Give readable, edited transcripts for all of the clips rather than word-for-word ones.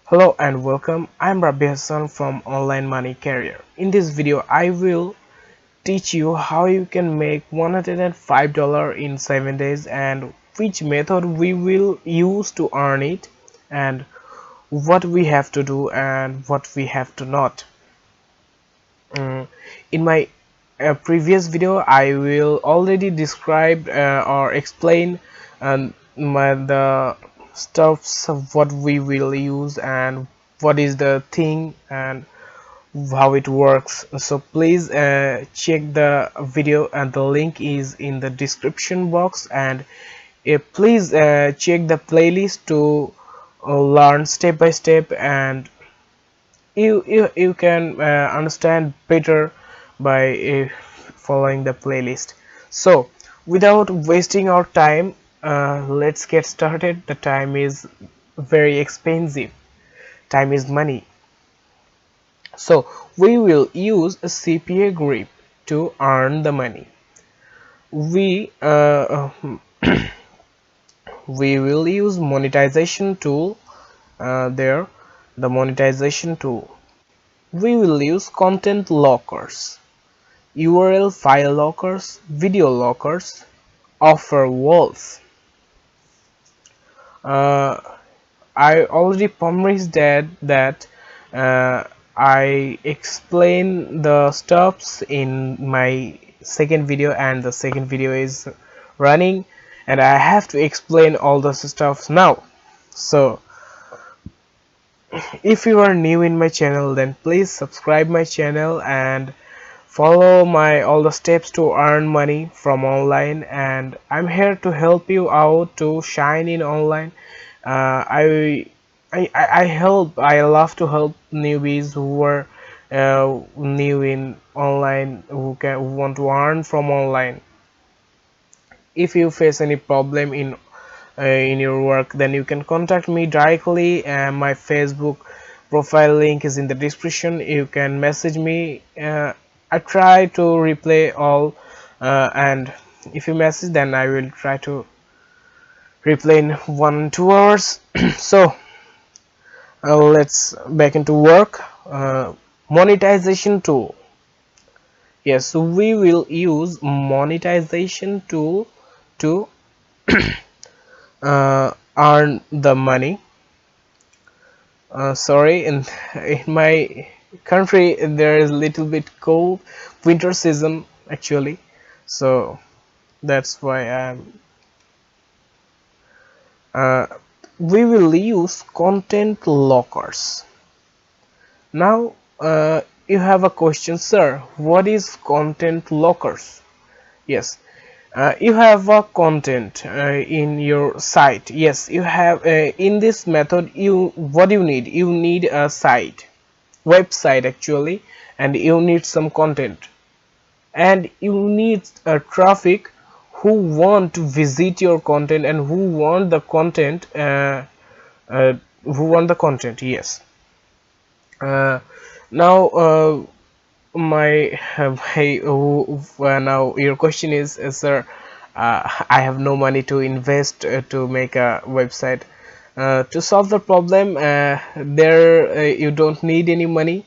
Hello and welcome. I'm Rabbi Hassan from Online Money Career. In this video, I will teach you how you can make $105 in 7 days and which method we will use to earn it and what we have to do and what we have to not. In my previous video, I will already describe or explain the stuffs of what we will use and what is the thing and how it works. So please check the video and the link is in the description box, and please check the playlist to learn step by step, and you can understand better by following the playlist. So without wasting our time, let's get started. The time is very expensive. Time is money. So we will use a CPAGrip to earn the money. We will use monetization tool there. The monetization tool. We will use content lockers, URL file lockers, video lockers, offer walls. I already promised that I explain the steps in my second video, and the second video is running and I have to explain all the stuff now. So if you are new in my channel, then please subscribe my channel and follow my all the steps to earn money from online, and I'm here to help you out to shine in online. I love to help newbies who are new in online, who want to earn from online. If you face any problem in your work, then you can contact me directly, and my Facebook profile link is in the description. You can message me. I try to reply all, and if you message, then I will try to reply in 1-2 hours. So let's back into work. Monetization tool. Yes, so we will use monetization tool to earn the money. Sorry, in my country there is a little bit cold, winter season actually, so that's why uh, we will use content lockers. Now you have a question, sir, what is content lockers? Yes, you have a content in your site. Yes, you have in this method, what you need a site, website actually, and you need some content, and you need traffic who want to visit your content and who want the content, yes. uh, Now now your question is, sir, I have no money to invest to make a website. To solve the problem, you don't need any money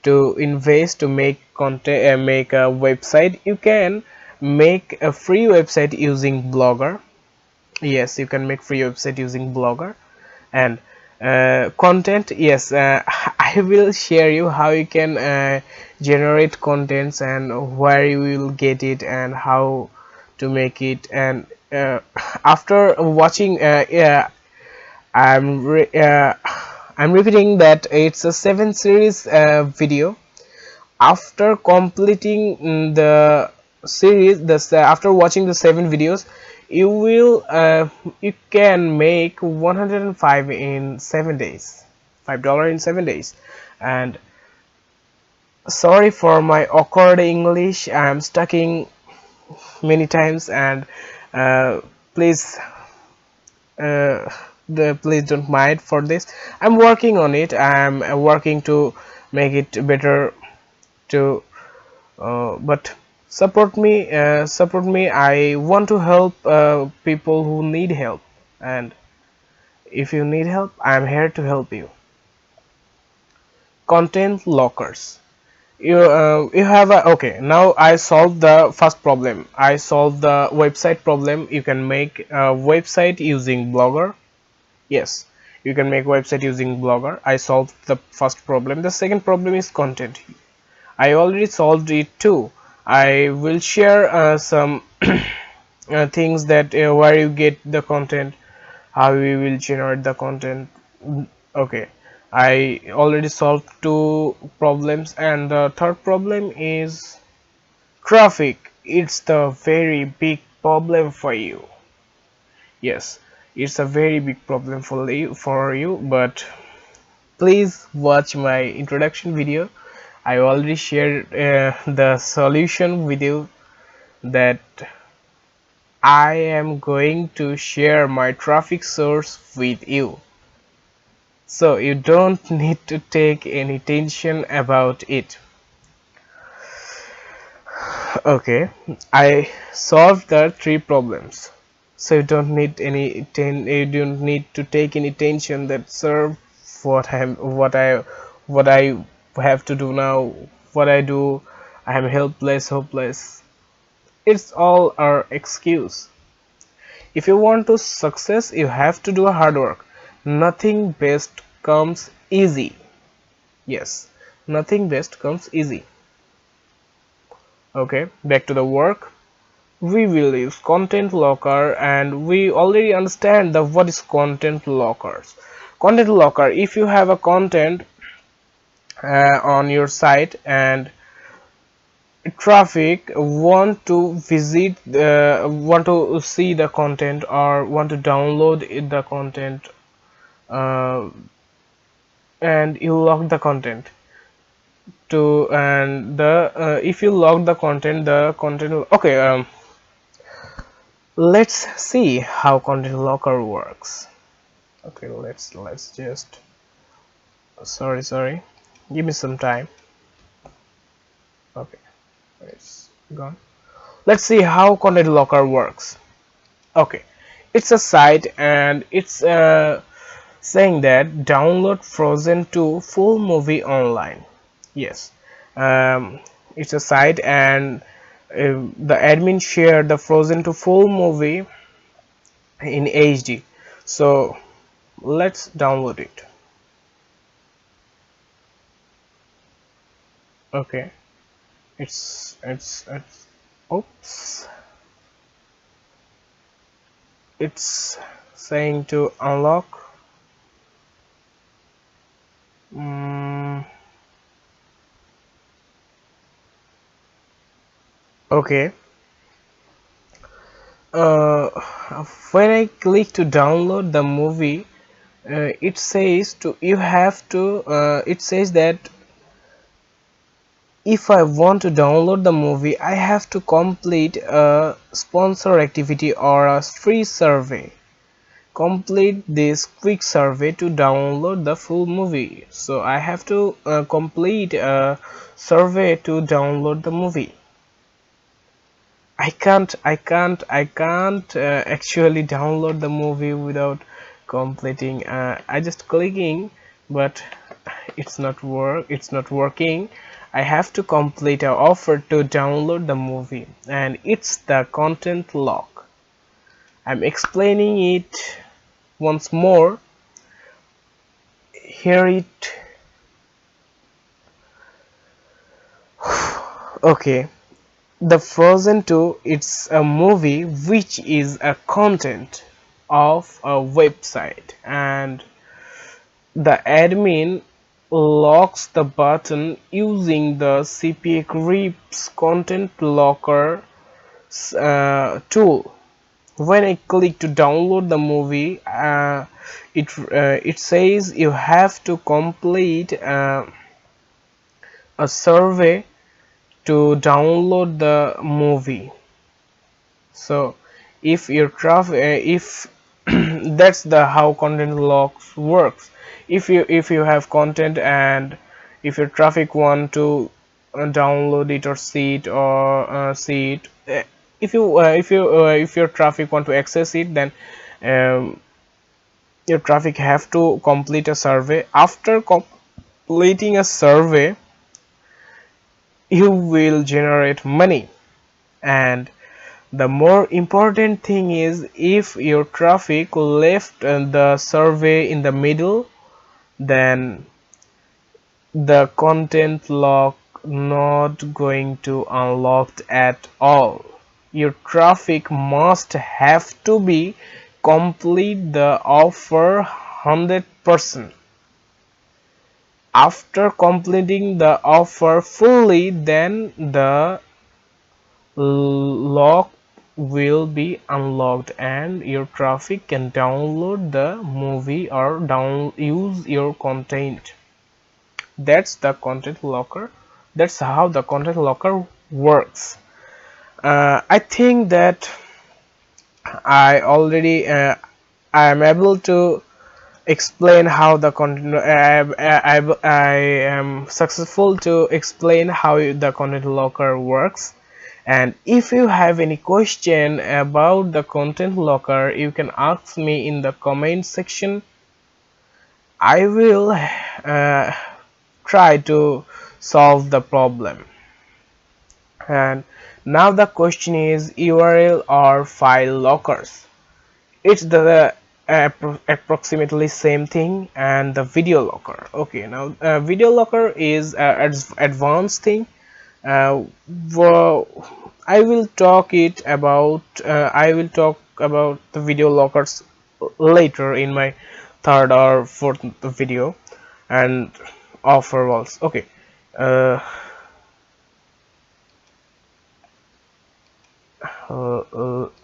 to invest to make content, make a website. You can make a free website using Blogger. Yes, you can make free website using Blogger. And content, yes, I will share you how you can generate contents and where you will get it and how to make it. And after watching, yeah, I'm repeating that it's a 7 series video. After completing the series, after watching the 7 videos, you can make 105 in 7 days, $5 in 7 days. And sorry for my awkward English, I'm stucking many times, and uh, please uh, please don't mind for this. I'm working on it. I'm working to make it better to but support me. I want to help people who need help, and if you need help, I'm here to help you. content lockers. You have a, okay, now I solved the first problem. I solved the website problem. You can make a website using Blogger. Yes, you can make website using Blogger. I solved the first problem. The second problem is content. I already solved it too. I will share some things that where you get the content, how we will generate the content. Okay, I already solved two problems, and the third problem is traffic. It's the very big problem for you. Yes, it's a very big problem for you, but please watch my introduction video. I already shared the solution with you, that I am going to share my traffic source with you, so you don't need to take any tension about it. Okay, I solved the three problems, so you don't need you don't need to take any tension that, sir, what I have to do now, what I do, I am helpless, hopeless. It's all our excuse. If you want to success, you have to do hard work. Nothing best comes easy. Yes, nothing best comes easy. Okay, back to the work. We will use content locker, and we already understand the what is content lockers. Content locker, if you have a content on your site and traffic want to visit, want to see the content or want to download the content, uh, and you lock the content to, and the if you lock the content, the content will, okay, let's see how content locker works. Okay, let's just, sorry, give me some time. Okay, it's gone. Let's see how content locker works. Okay, it's a site, and it's saying that download Frozen 2 full movie online. Yes, it's a site, and the admin shared the Frozen 2 full movie in HD. So let's download it. Okay, it's oops, it's saying to unlock. Okay, uh, when I click to download the movie, it says to you have to it says that if I want to download the movie, I have to complete a sponsor activity or a free survey. Complete this quick survey to download the full movie. So I have to complete a survey to download the movie. I can't actually download the movie without completing. I just clicking, but it's not working. I have to complete a offer to download the movie, and it's the content lock. I'm explaining it once more. Here it. Okay, the Frozen 2, it's a movie which is a content of a website, and the admin locks the button using the CPAGrip Content Locker tool. When I click to download the movie, it says you have to complete a survey to download the movie. So if your traffic if that's the how content locks works. If you have content, and if your traffic want to download it or see it, or see it, if your traffic want to access it, then your traffic have to complete a survey. After completing a survey, you will generate money. And the more important thing is, if your traffic left the survey in the middle, then the content lock not going to unlocked at all. Your traffic must have to be complete the offer 100%. After completing the offer fully, then the lock will be unlocked and your traffic can download the movie or use your content. That's the content locker. That's how the content locker works. I think that I already I am able to explain how the content. I am successful to explain how the content locker works. And if you have any question about the content locker, you can ask me in the comment section. I will try to solve the problem. And now the question is URL or file lockers. It's the approximately same thing. And the video locker. Okay, now video locker is advanced thing. Well, I will talk about the video lockers later in my third or fourth video. And offer walls. Okay, uh,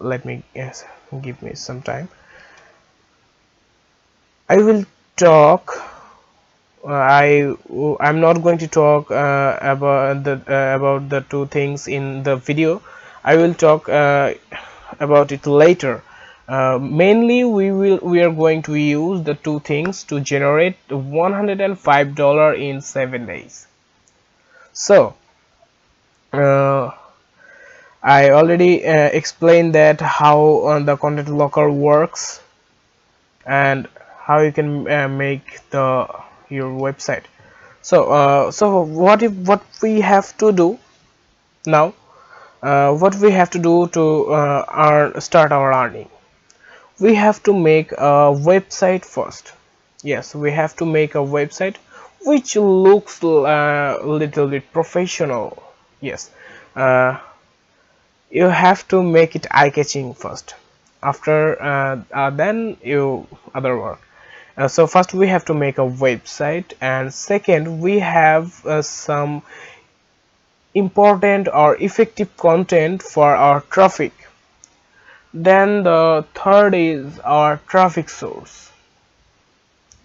let me give me some time. I will talk. I'm not going to talk about the two things in the video. I will talk about it later. Mainly, we are going to use the two things to generate $105 in 7 days. So I already explained that how the content locker works and how you can make your website. So what we have to do now, what we have to do to start our earning? We have to make a website first. Yes, we have to make a website which looks a little bit professional. Yes, you have to make it eye-catching first. After then you other work. So first we have to make a website, and second we have some important or effective content for our traffic. Then the third is our traffic source.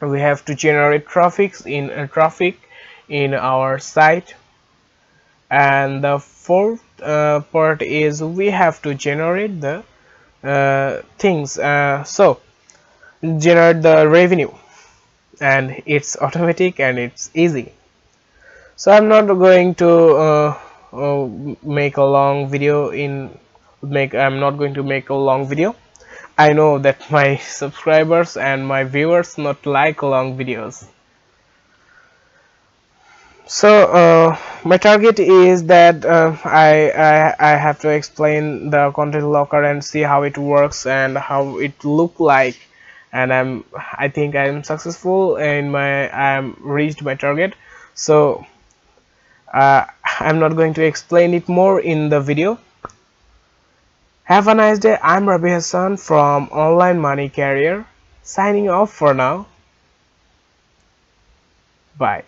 We have to generate traffic in our site. And the fourth part is we have to generate the things, so generate the revenue, and it's automatic and it's easy. So I'm not going to make a long video I'm not going to make a long video. I know that my subscribers and my viewers not like long videos. So my target is that I have to explain the content locker and see how it works and how it look like. And I think I'm successful in I'm reached my target. So I'm not going to explain it more in the video. Have a nice day. I'm Rabi Hassan from Online Money Carrier, signing off for now. Bye.